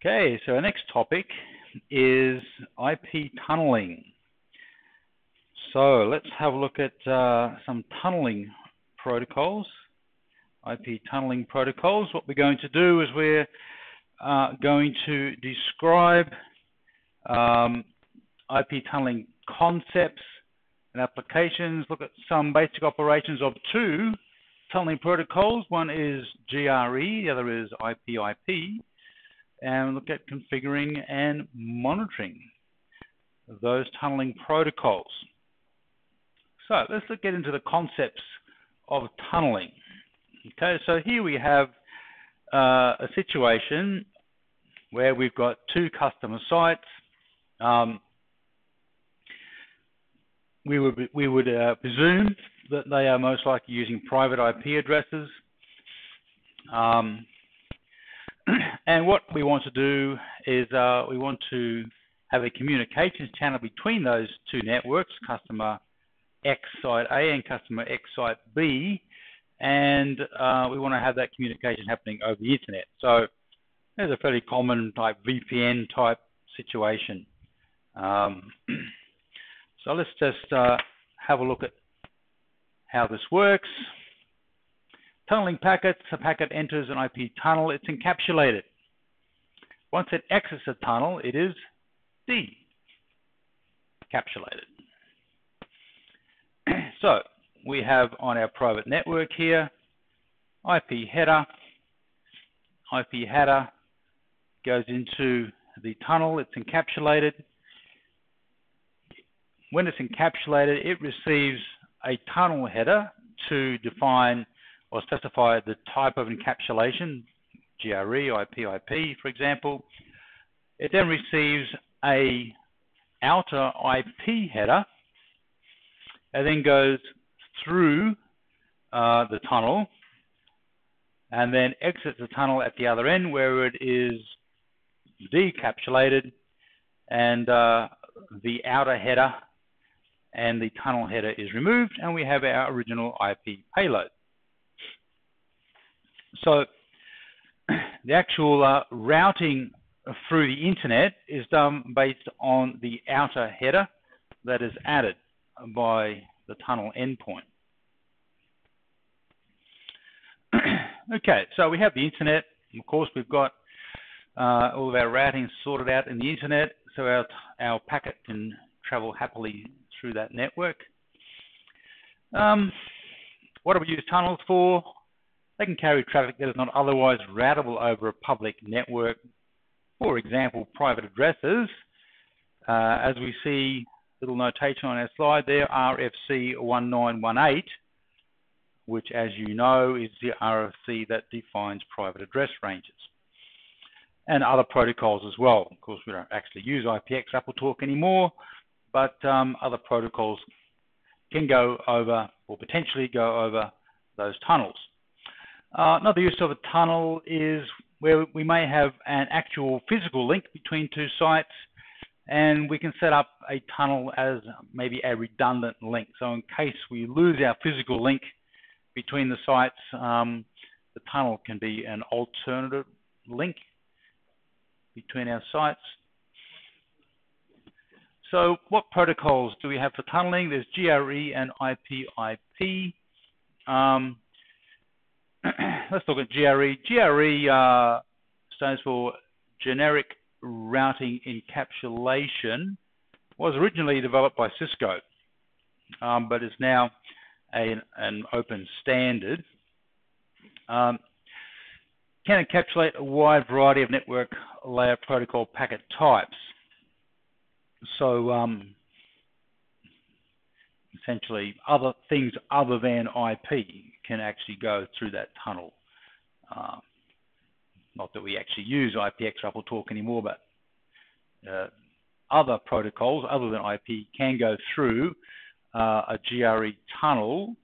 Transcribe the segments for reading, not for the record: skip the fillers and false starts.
Okay, so our next topic is IP tunneling. So let's have a look at some tunneling protocols, IP tunneling protocols. What we're going to do is we're going to describe IP tunneling concepts and applications, look at some basic operations of two tunneling protocols. One is GRE, the other is IP, and look at configuring and monitoring those tunneling protocols. So let's get into the concepts of tunneling. Okay, so here we have a situation where we've got two customer sites. We would presume that they are most likely using private IP addresses. And what we want to do is we want to have a communications channel between those two networks, customer X site A and customer X site B, and we want to have that communication happening over the internet. So there's a fairly common type VPN type situation. So let's just have a look at how this works. Tunneling packets, a packet enters an IP tunnel, it's encapsulated. Once it exits a tunnel, it is decapsulated. So we have on our private network here, IP header. IP header goes into the tunnel, it's encapsulated. When it's encapsulated, it receives a tunnel header to define or specify the type of encapsulation, GRE, IP, for example. It then receives a outer IP header and then goes through the tunnel and then exits the tunnel at the other end where it is decapsulated, and the outer header and the tunnel header is removed, and we have our original IP payload. So the actual routing through the internet is done based on the outer header that is added by the tunnel endpoint. Okay, so we have the internet. Of course, we've got all of our routing sorted out in the internet, so our packet can travel happily through that network. What do we use tunnels for? They can carry traffic that is not otherwise routable over a public network. For example, private addresses. As we see, little notation on our slide there, RFC 1918, which, as you know, is the RFC that defines private address ranges. And other protocols as well. Of course, we don't actually use IPX AppleTalk anymore, but other protocols can go over, or potentially go over, those tunnels. Another use of a tunnel is where we may have an actual physical link between two sites, and we can set up a tunnel as maybe a redundant link. So in case we lose our physical link between the sites, the tunnel can be an alternative link between our sites. So what protocols do we have for tunneling? There's GRE and IP. Let's look at GRE. GRE stands for Generic Routing Encapsulation. Was originally developed by Cisco, but is now an open standard. Can encapsulate a wide variety of network layer protocol packet types. So essentially, other things other than IP can actually go through that tunnel. Not that we actually use IPX AppleTalk anymore, but other protocols other than IP can go through a GRE tunnel.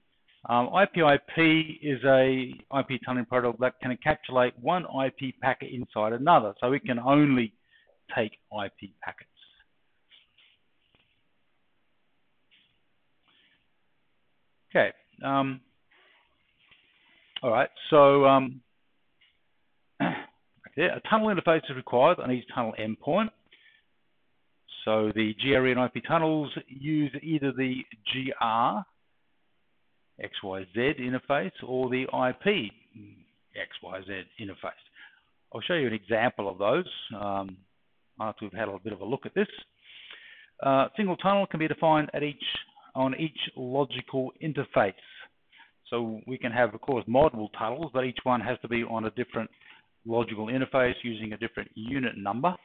IP is a IP tunneling protocol that can encapsulate one IP packet inside another, so it can only take IP packets. Okay. All right. So back there. A tunnel interface is required on each tunnel endpoint. So the GRE and IP tunnels use either the GR XYZ interface or the IP XYZ interface. I'll show you an example of those after we've had a bit of a look at this. Single tunnel can be defined on each logical interface. So we can have, of course, multiple tunnels, but each one has to be on a different logical interface using a different unit number.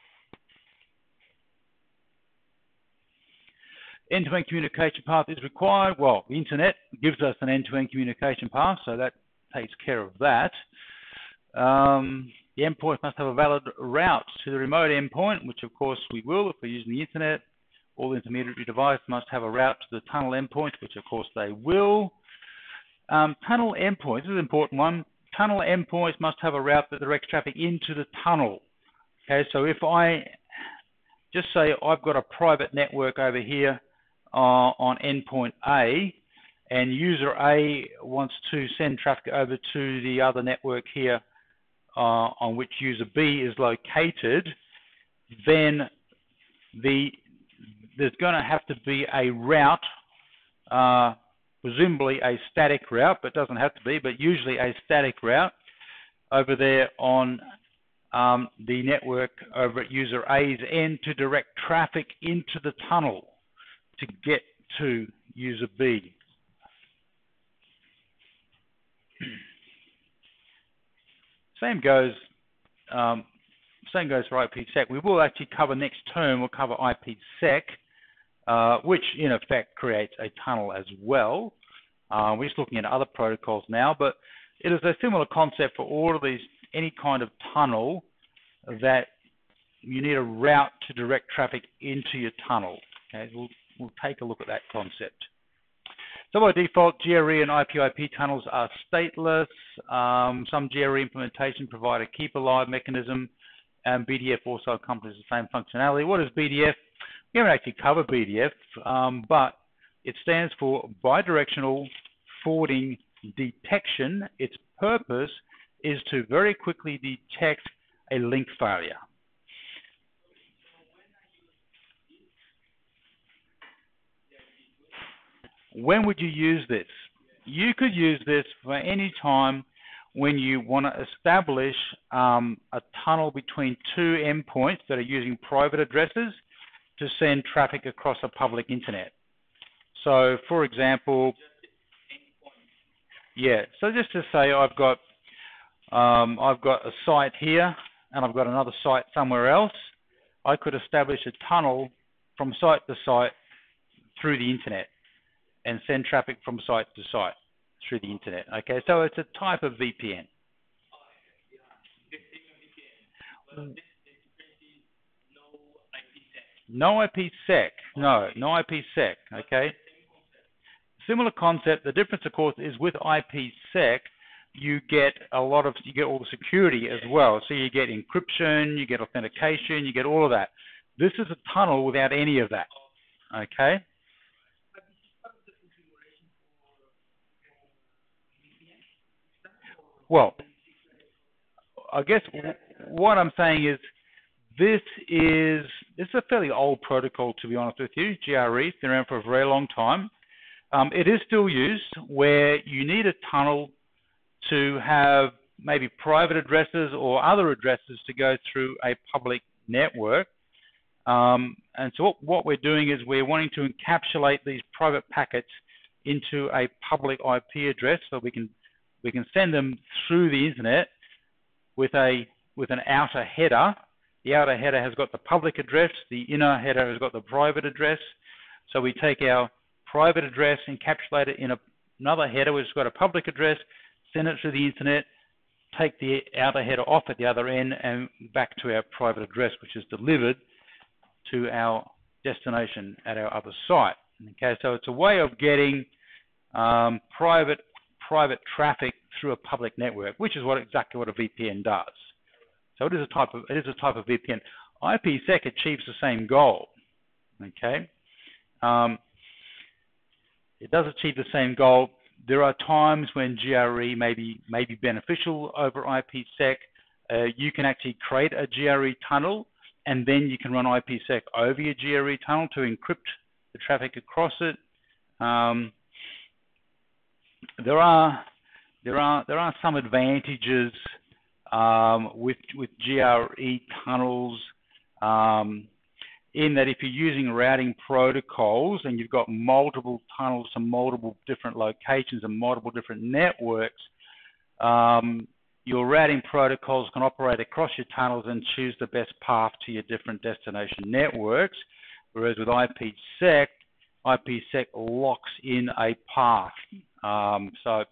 End-to-end communication path is required. Well, the internet gives us an end-to-end communication path, so that takes care of that. The endpoint must have a valid route to the remote endpoint, which of course we will if we're using the internet. All intermediary devices must have a route to the tunnel endpoint, which of course they will. Tunnel endpoints, this is an important one. Tunnel endpoints must have a route that directs traffic into the tunnel. Okay, so if I just say I've got a private network over here on endpoint A, and user A wants to send traffic over to the other network here on which user B is located, then there's going to have to be a route, presumably a static route, but doesn't have to be, but usually a static route over there on the network over at user A's end to direct traffic into the tunnel to get to user B. Same goes for IPsec. We will actually cover next term, we'll cover IPsec, which in effect creates a tunnel as well. We're just looking at other protocols now, but it is a similar concept for all of these, any kind of tunnel that you need a route to direct traffic into your tunnel. Okay, we'll take a look at that concept. So by default, GRE and IP tunnels are stateless. Some GRE implementation provide a keep alive mechanism, and BDF also accomplishes the same functionality. What is BDF? We haven't actually covered BDF, but it stands for bidirectional forwarding detection. Its purpose is to very quickly detect a link failure. When would you use this? You could use this for any time when you want to establish a tunnel between two endpoints that are using private addresses to send traffic across a public internet. So, for example, yeah. So just to say, I've got a site here, and I've got another site somewhere else. I could establish a tunnel from site to site through the internet and send traffic from site to site through the internet. Okay, so it's a type of VPN. No IPsec. No IPsec. Okay. Similar concept. The difference, of course, is with IPsec, you get all the security as well. So you get encryption, you get authentication, you get all of that. This is a tunnel without any of that. Okay. Well, I guess what I'm saying is this is a fairly old protocol, to be honest with you. GRE, it's been around for a very long time. It is still used where you need a tunnel to have maybe private addresses or other addresses to go through a public network. And so what we're doing is we're wanting to encapsulate these private packets into a public IP address, so we can send them through the internet with an outer header. The outer header has got the public address, the inner header has got the private address. So we take our private address, encapsulate it in another header which has got a public address, send it through the internet, take the outer header off at the other end and back to our private address, which is delivered to our destination at our other site. Okay, so it's a way of getting private traffic through a public network, which is exactly what a VPN does. So it is a type of VPN. IPsec achieves the same goal. Okay, it does achieve the same goal. There are times when GRE may be beneficial over IPsec. you can actually create a GRE tunnel, and then you can run IPsec over your GRE tunnel to encrypt the traffic across it. There are some advantages with GRE tunnels, in that if you're using routing protocols and you've got multiple tunnels to multiple different locations and multiple different networks, your routing protocols can operate across your tunnels and choose the best path to your different destination networks, whereas with IPsec locks in a path. So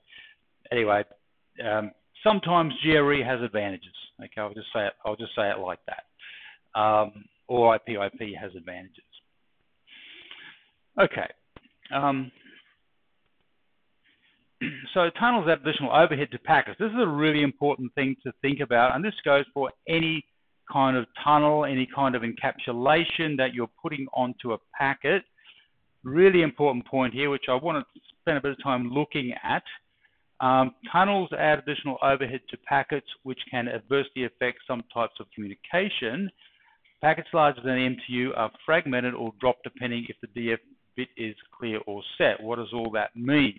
anyway, sometimes GRE has advantages. Okay, I'll just say it like that. Or IP has advantages. Okay. So tunnels add additional overhead to packets. This is a really important thing to think about, and this goes for any kind of tunnel, any kind of encapsulation that you're putting onto a packet. Really important point here, which I want to spend a bit of time looking at. Tunnels add additional overhead to packets, which can adversely affect some types of communication. Packets larger than MTU are fragmented or drop depending if the DF bit is clear or set. What does all that mean?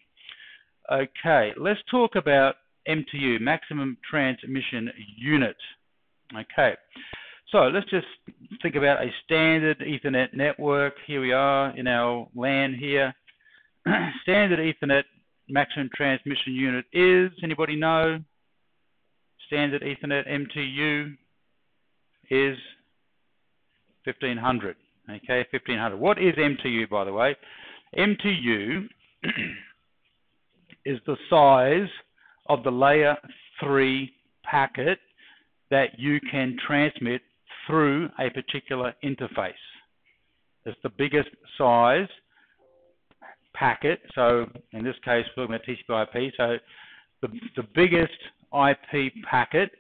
Okay, let's talk about MTU, maximum transmission unit. Okay, so let's just think about a standard Ethernet network. Here we are in our LAN here. Standard Ethernet maximum transmission unit is, anybody know? Standard Ethernet MTU is 1500. Okay, 1500. What is MTU, by the way? MTU is the size of the layer 3 packet that you can transmit through a particular interface. It's the biggest size packet. So in this case, we're talking about TCP/IP. So the biggest IP packet,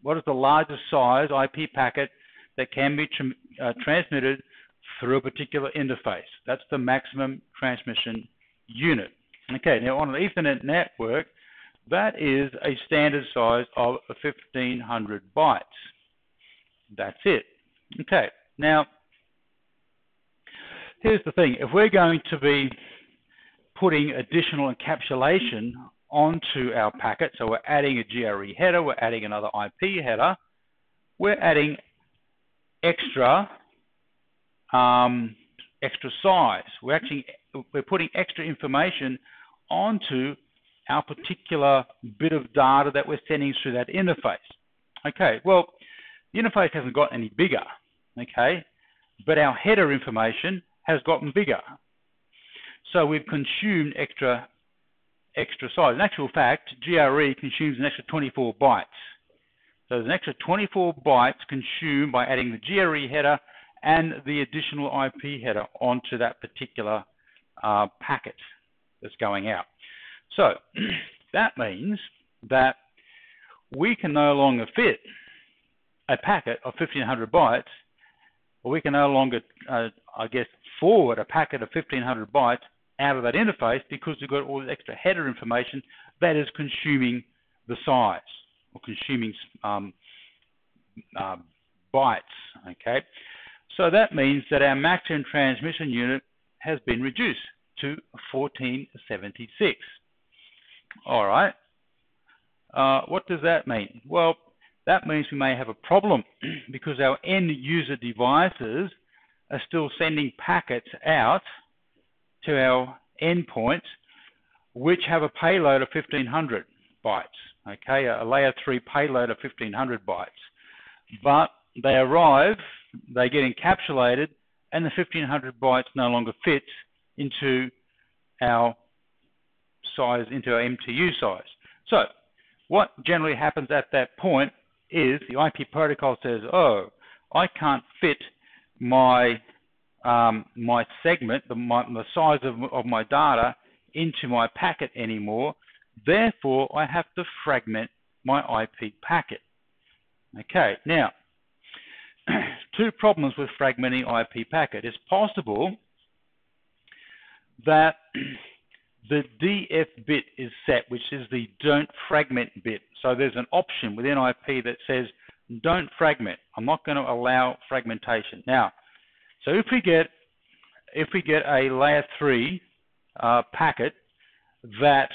what is the largest size IP packet that can be transmitted through a particular interface? That's the maximum transmission unit. Okay, now on an Ethernet network, that is a standard size of 1500 bytes. That's it. Okay, now here's the thing. If we're going to be putting additional encapsulation onto our packet, so we're adding a GRE header, we're adding another IP header, we're adding extra size. We're putting extra information onto our particular bit of data that we're sending through that interface. Okay, well, the interface hasn't got any bigger, okay, but our header information has gotten bigger. So we've consumed extra size. In actual fact, GRE consumes an extra 24 bytes. So there's an extra 24 bytes consumed by adding the GRE header and the additional IP header onto that particular packet that's going out. So that means that we can no longer fit a packet of 1500 bytes, or we can no longer, I guess, forward a packet of 1500 bytes out of that interface because we've got all this extra header information that is consuming the size, or consuming bytes, okay? So that means that our maximum transmission unit has been reduced to 1476. All right. What does that mean? Well, that means we may have a problem because our end user devices are still sending packets out to our endpoints which have a payload of 1500 bytes, okay, a layer 3 payload of 1500 bytes. But they arrive, they get encapsulated, and the 1500 bytes no longer fits into our size, into our MTU size. So what generally happens at that point is the IP protocol says, oh, I can't fit my my segment, the size of my data into my packet anymore. Therefore, I have to fragment my IP packet. Okay, now, two problems with fragmenting IP packet. It's possible that the DF bit is set, which is the don't fragment bit. So there's an option within IP that says don't fragment. I'm not going to allow fragmentation. Now, so if we get a layer 3 packet that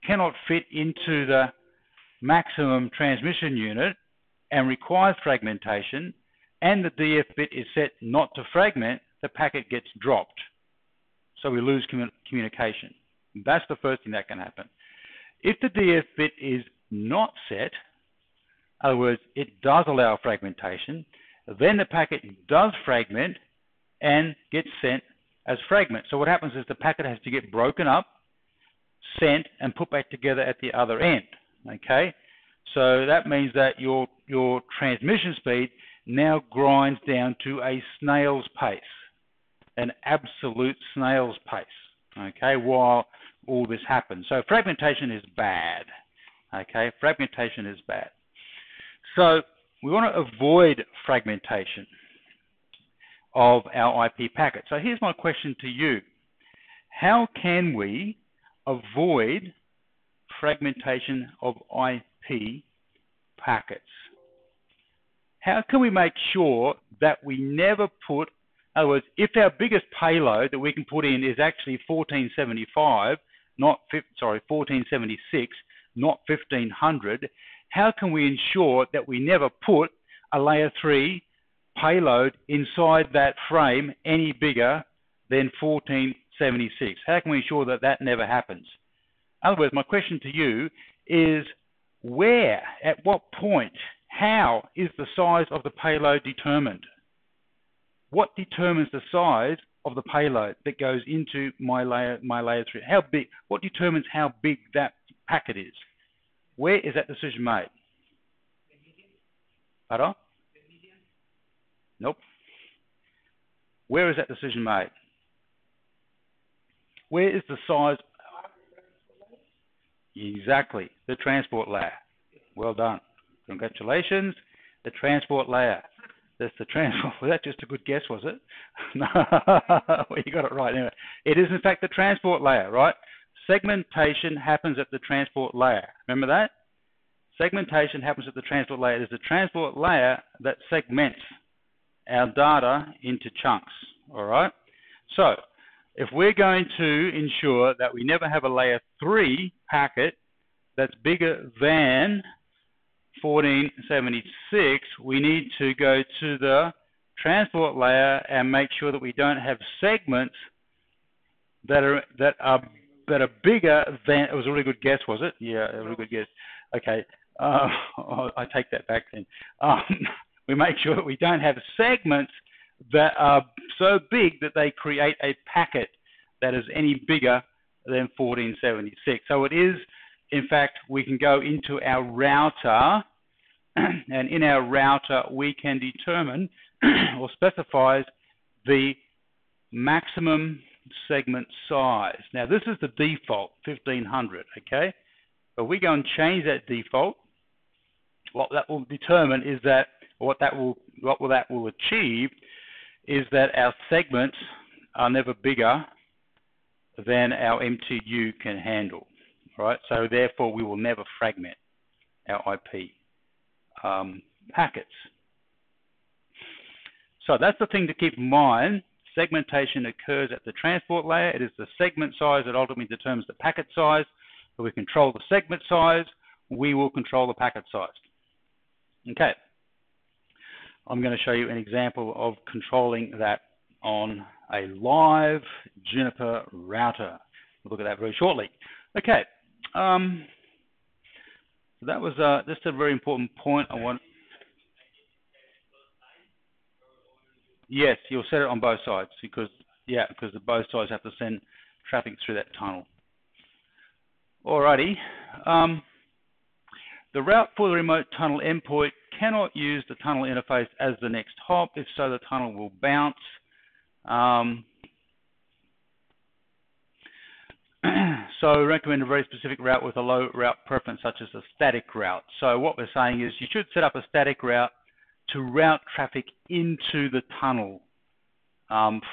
cannot fit into the maximum transmission unit and requires fragmentation, and the DF bit is set not to fragment, the packet gets dropped. So we lose communication. That's the first thing that can happen. If the DF bit is not set, in other words, it does allow fragmentation, then the packet does fragment and gets sent as fragments. So what happens is the packet has to get broken up, sent, and put back together at the other end. Okay, so that means that your transmission speed now grinds down to a snail's pace, an absolute snail's pace. Okay, while all this happens. So fragmentation is bad. Okay, fragmentation is bad. So we want to avoid fragmentation of our IP packet. So here's my question to you. How can we avoid fragmentation of IP packets? How can we make sure that we never put, in other words, if our biggest payload that we can put in is actually 1475, 1476, not 1500, how can we ensure that we never put a layer 3 payload inside that frame any bigger than 1476? How can we ensure that that never happens? In other words, my question to you is where, at what point, how is the size of the payload determined? What determines the size of the payload that goes into my layer 3? How big? What determines how big that packet is? Where is that decision made? Pardon? Nope. Where is that decision made? Where is the size? Exactly, the transport layer. Well done. Congratulations. The transport layer. That's the transport. Was that just a good guess, was it? No, well, you got it right. Anyway, it is in fact the transport layer, right? Segmentation happens at the transport layer. Remember that? Segmentation happens at the transport layer. It is the transport layer that segments our data into chunks, all right? So if we're going to ensure that we never have a layer 3 packet that's bigger than 1476, we need to go to the transport layer and make sure that we don't have segments that are bigger than. It was a really good guess, was it? Yeah, a really good guess. Okay, I take that back then. We make sure that we don't have segments that are so big that they create a packet that is any bigger than 1476. So it is, in fact, we can go into our router, and in our router we can determine or specifies the maximum segment size. Now this is the default, 1500, okay? But we go and change that default. What that will determine is that, what that will achieve is that our segments are never bigger than our MTU can handle, right? So therefore we will never fragment our IP packets. So that's the thing to keep in mind. Segmentation occurs at the transport layer. It is the segment size that ultimately determines the packet size. So we control the segment size, we will control the packet size. Okay. I'm going to show you an example of controlling that on a live Juniper router. We'll look at that very shortly. Okay. That was just a very important point I want. Yes, you'll set it on both sides because both sides have to send traffic through that tunnel. Alrighty. The route for the remote tunnel endpoint cannot use the tunnel interface as the next hop. If so, the tunnel will bounce. So recommend a very specific route with a low route preference, such as a static route. So what we're saying is you should set up a static route to route traffic into the tunnel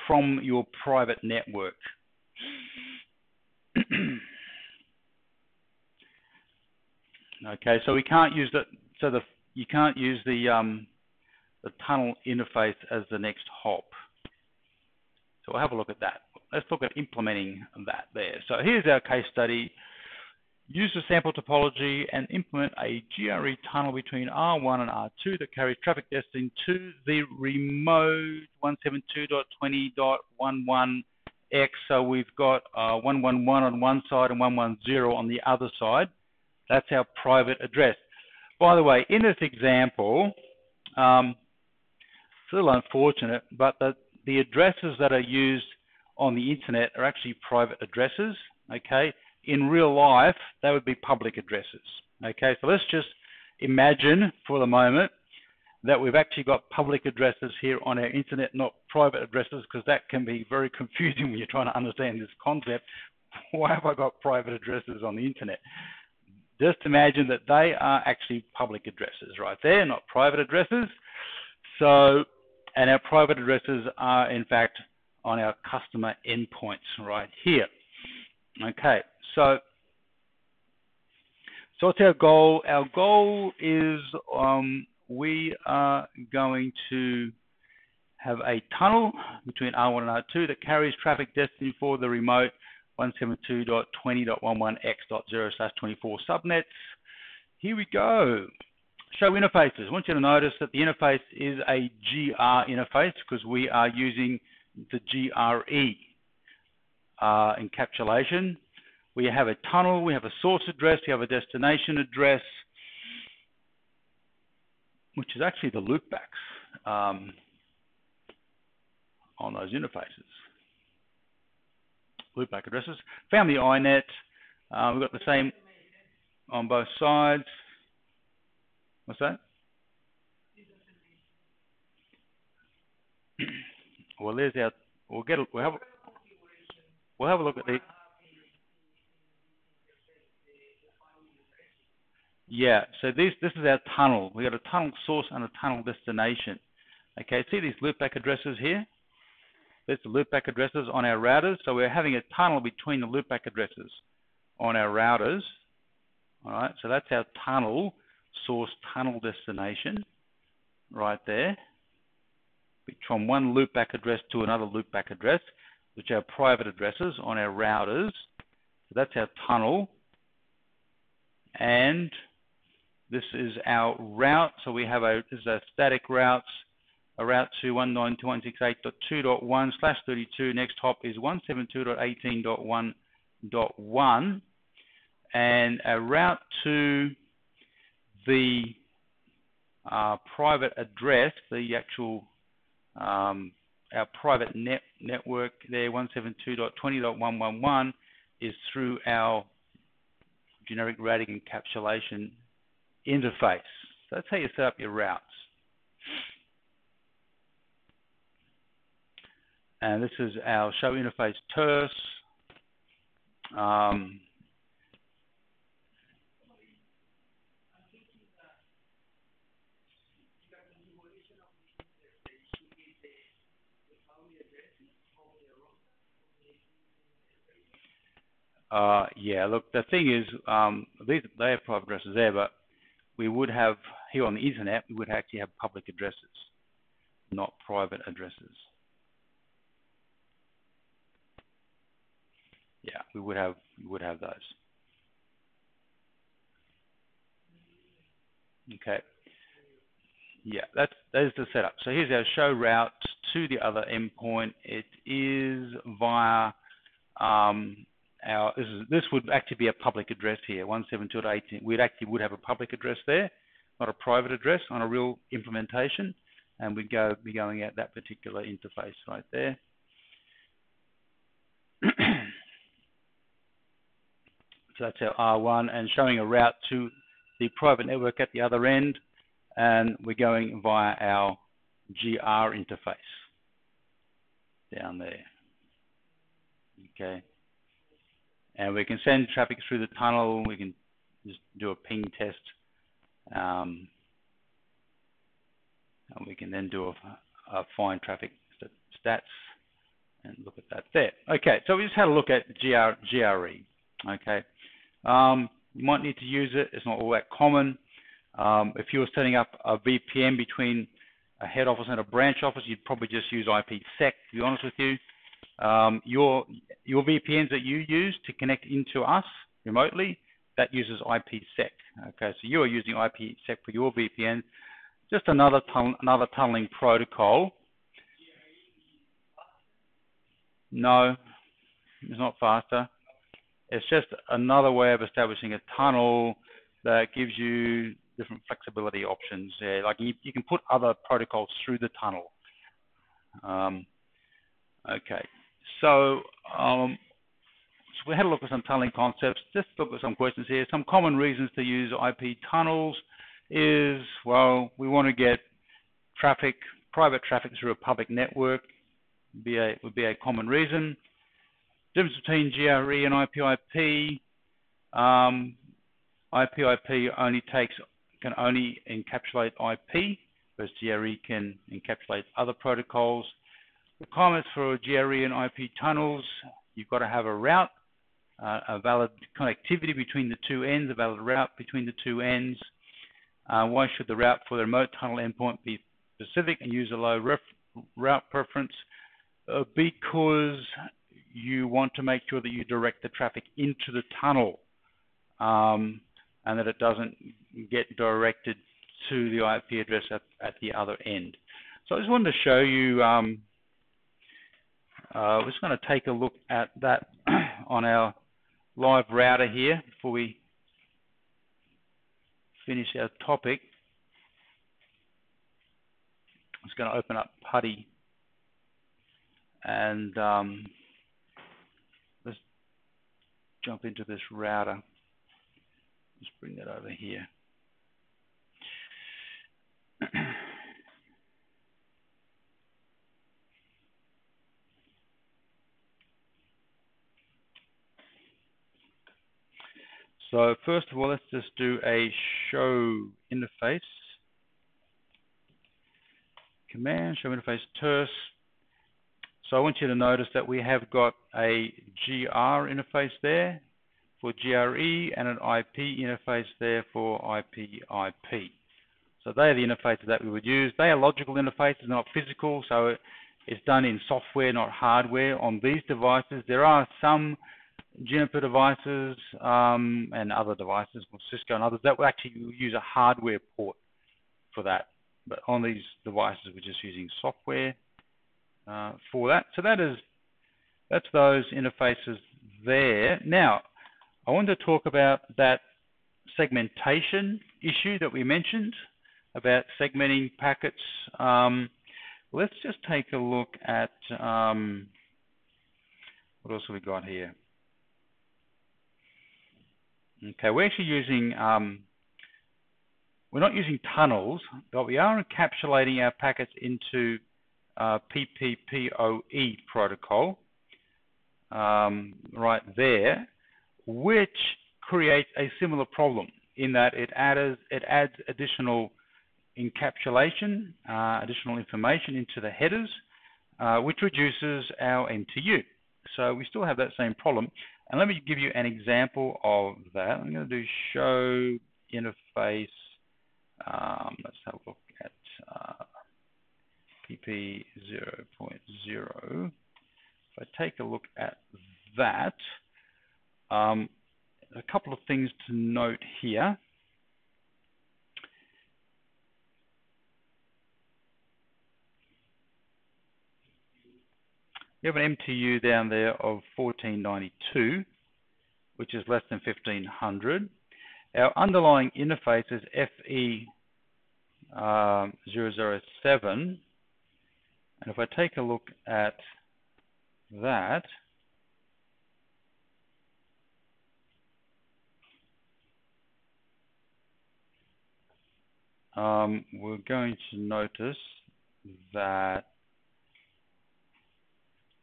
from your private network. Okay, so we can't use you can't use the tunnel interface as the next hop. So we'll have a look at that. Let's look at implementing that there. So here's our case study. Use the sample topology and implement a GRE tunnel between R1 and R2 that carries traffic destined to the remote 172.20.11x. So we've got 111 on one side and 110 on the other side. That's our private address. By the way, in this example, it's a little unfortunate, but the addresses that are used on the internet are actually private addresses, okay? In real life, they would be public addresses, okay? So let's just imagine for the moment that we've actually got public addresses here on our internet, not private addresses, because that can be very confusing when you're trying to understand this concept. Why have I got private addresses on the internet? Just imagine that they are actually public addresses right there, not private addresses. So, and our private addresses are in fact on our customer endpoints right here. Okay, so what's our goal? Our goal is we are going to have a tunnel between R1 and R2 that carries traffic destined for the remote 172.20.11x.0/24 subnets. Here we go. Show interfaces. I want you to notice that the interface is a GR interface because we are using the GRE encapsulation. We have a tunnel, we have a source address, we have a destination address, which is actually the loopbacks on those interfaces. Loopback addresses. Found the INET. We've got the same on both sides. What's that? Well, there's our. We'll have a look at the. Yeah. So this is our tunnel. We got a tunnel source and a tunnel destination. Okay. See these loopback addresses here? There's the loopback addresses on our routers. So we're having a tunnel between the loopback addresses on our routers. All right. So that's our tunnel source, tunnel destination, right there. From one loopback address to another loopback address, which are private addresses on our routers. So that's our tunnel. And this is our route. So we have this is our static routes. A route to 192.168.2.1/32. Next hop is 172.18.1.1. And a route to the private address, the actual our private network there, 172.20.1.1, is through our generic routing encapsulation interface. So that's how you set up your routes. And this is our show interface terse. Yeah, look, the thing is, they have private addresses there, but we would have, here on the internet, we would actually have public addresses, not private addresses. Yeah, we would have those. Okay. Yeah, that is the setup. So here's our show route to the other endpoint. It is via this would actually be a public address here, 172.18. We actually would have a public address there, not a private address on a real implementation, and we'd be going at that particular interface right there. So that's our R1, and showing a route to the private network at the other end, and we're going via our GR interface down there. Okay. And we can send traffic through the tunnel. We can just do a ping test. And we can then do a find traffic stats and look at that there. Okay, so we just had a look at GRE. Okay, you might need to use it. It's not all that common. If you were setting up a VPN between a head office and a branch office, you'd probably just use IPsec, to be honest with you. Your VPNs that you use to connect into us remotely, that uses IPsec. Okay, so you are using IPsec for your VPN. Just another tunneling protocol. No, it's not faster. It's just another way of establishing a tunnel that gives you different flexibility options. Yeah, like you can put other protocols through the tunnel. Okay, so we had a look at some tunneling concepts. Just look at some questions here. Some common reasons to use IP tunnels is, well, we want to get traffic, private traffic through a public network. Would be a common reason. Difference between GRE and IP/IP. IP/IP can only encapsulate IP, whereas GRE can encapsulate other protocols. Requirements for GRE and IP tunnels: you've got to have a route, a valid connectivity between the two ends, a valid route between the two ends. Why should the route for the remote tunnel endpoint be specific and use a low route preference? Because you want to make sure that you direct the traffic into the tunnel, and that it doesn't get directed to the IP address at the other end. So I just wanted to show you, we're just going to take a look at that on our live router here before we finish our topic. I'm just going to open up PuTTY and let's jump into this router. Let's bring that over here. So first of all, let's just do a show interface command, show interface terse. So I want you to notice that we have got a GR interface there for GRE and an IP interface there for IP/IP. So they are the interfaces that we would use. They are logical interfaces, not physical, so it's done in software, not hardware. On these devices, there are some Juniper devices and other devices, Cisco and others, that will actually use a hardware port for that. But on these devices, we're just using software for that. So that's those interfaces there. Now, I want to talk about that segmentation issue that we mentioned about segmenting packets. Let's just take a look at what else have we got here. Okay, we're actually using, we're not using tunnels, but we are encapsulating our packets into PPPoE protocol right there, which creates a similar problem in that it adds additional encapsulation, additional information into the headers, which reduces our MTU. So we still have that same problem. And let me give you an example of that. I'm going to do show interface. Let's have a look at PP 0.0. If I take a look at that, a couple of things to note here. We have an MTU down there of 1492, which is less than 1500. Our underlying interface is FE007. And if I take a look at that, we're going to notice that,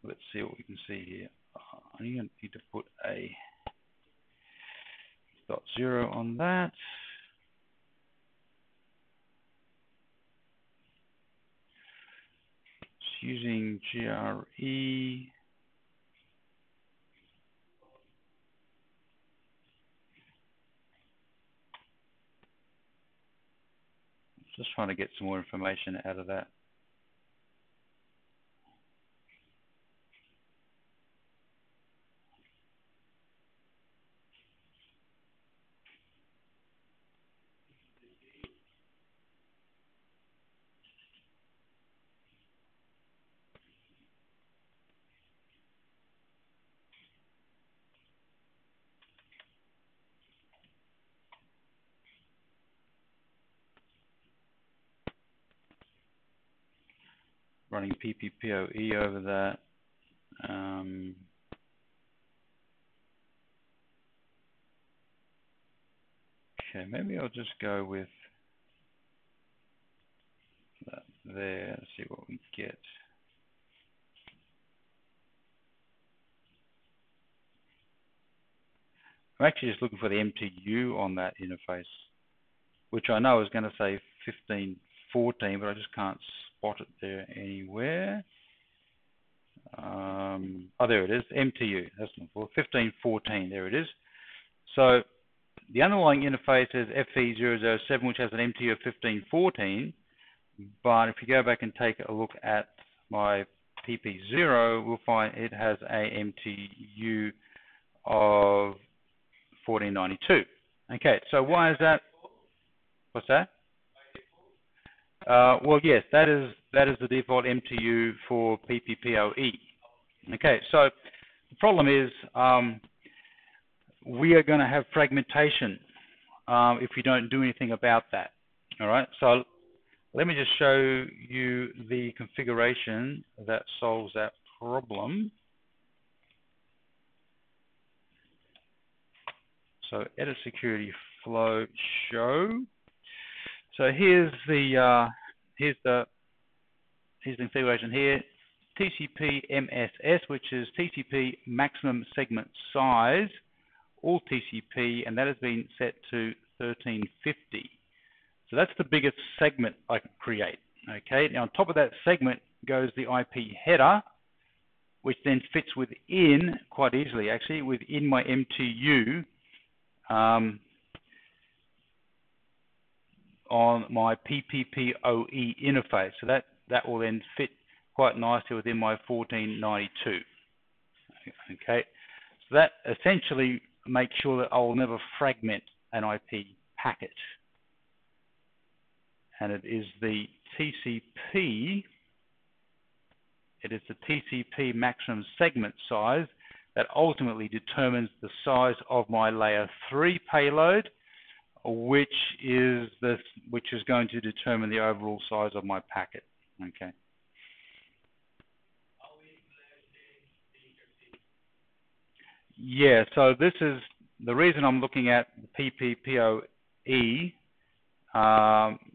let's see what we can see here. I need to put a .0 on that. using GRE. Just trying to get some more information out of that. Running PPPoE over that. Okay, maybe I'll just go with that there, see what we get. I'm actually just looking for the MTU on that interface, which I know is going to say 1514, but I just can't spot it there anywhere. Oh, there it is, MTU, that's not for 1514, there it is. So the underlying interface is FE007, which has an MTU of 1514, but if you go back and take a look at my PP0, we'll find it has a MTU of 1492. Okay, so why is that? What's that? Well, yes, that is the default MTU for PPPoE. Okay, so the problem is we are going to have fragmentation if we don't do anything about that. All right, so let me just show you the configuration that solves that problem. So edit security flow show. So here's the configuration here. TCP MSS, which is TCP maximum segment size, all TCP, and that has been set to 1350. So that's the biggest segment I can create. Okay. Now on top of that segment goes the IP header, which then fits within quite easily, actually, within my MTU. On my PPPoE interface. So that will then fit quite nicely within my 1492. Okay, so that essentially makes sure that I will never fragment an IP packet. And it is the TCP maximum segment size that ultimately determines the size of my layer 3 payload, which is going to determine the overall size of my packet. Okay. Yeah, so this is the reason I'm looking at PPPoE,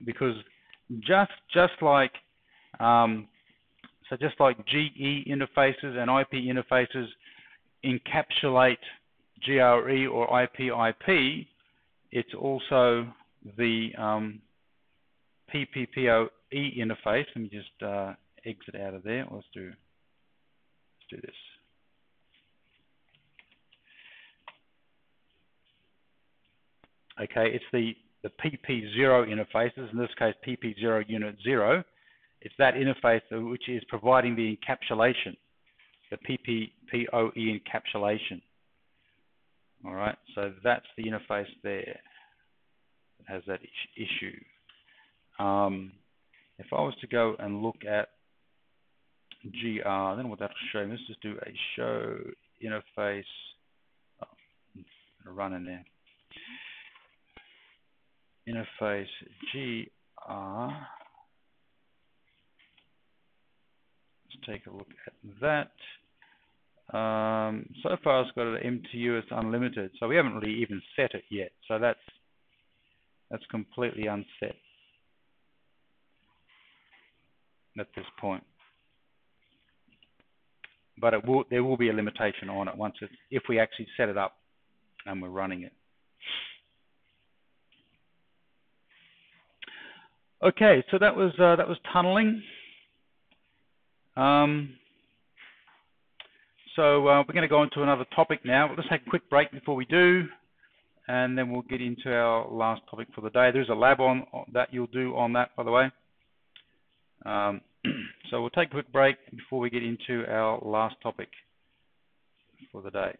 because just like GE interfaces and IP interfaces encapsulate GRE or IP, it's also the PPPoE interface. Let me just exit out of there. Let's do this. Okay, it's the PP0 interfaces, in this case PP0 unit 0. It's that interface which is providing the encapsulation, the PPPoE encapsulation. All right, so that's the interface there that has that issue. If I was to go and look at GR, then what that'll show me, let's just do a show interface. Oh, run in there. Interface GR. Let's take a look at that. So far it's got an MTU as unlimited, so we haven't really even set it yet. So that's completely unset at this point. But there will be a limitation on it if we actually set it up and we're running it. Okay, so that was tunneling. So we're going to go on to another topic now. Let's take a quick break before we do, and then we'll get into our last topic for the day. There's a lab on that you'll do on that, by the way. So we'll take a quick break before we get into our last topic for the day.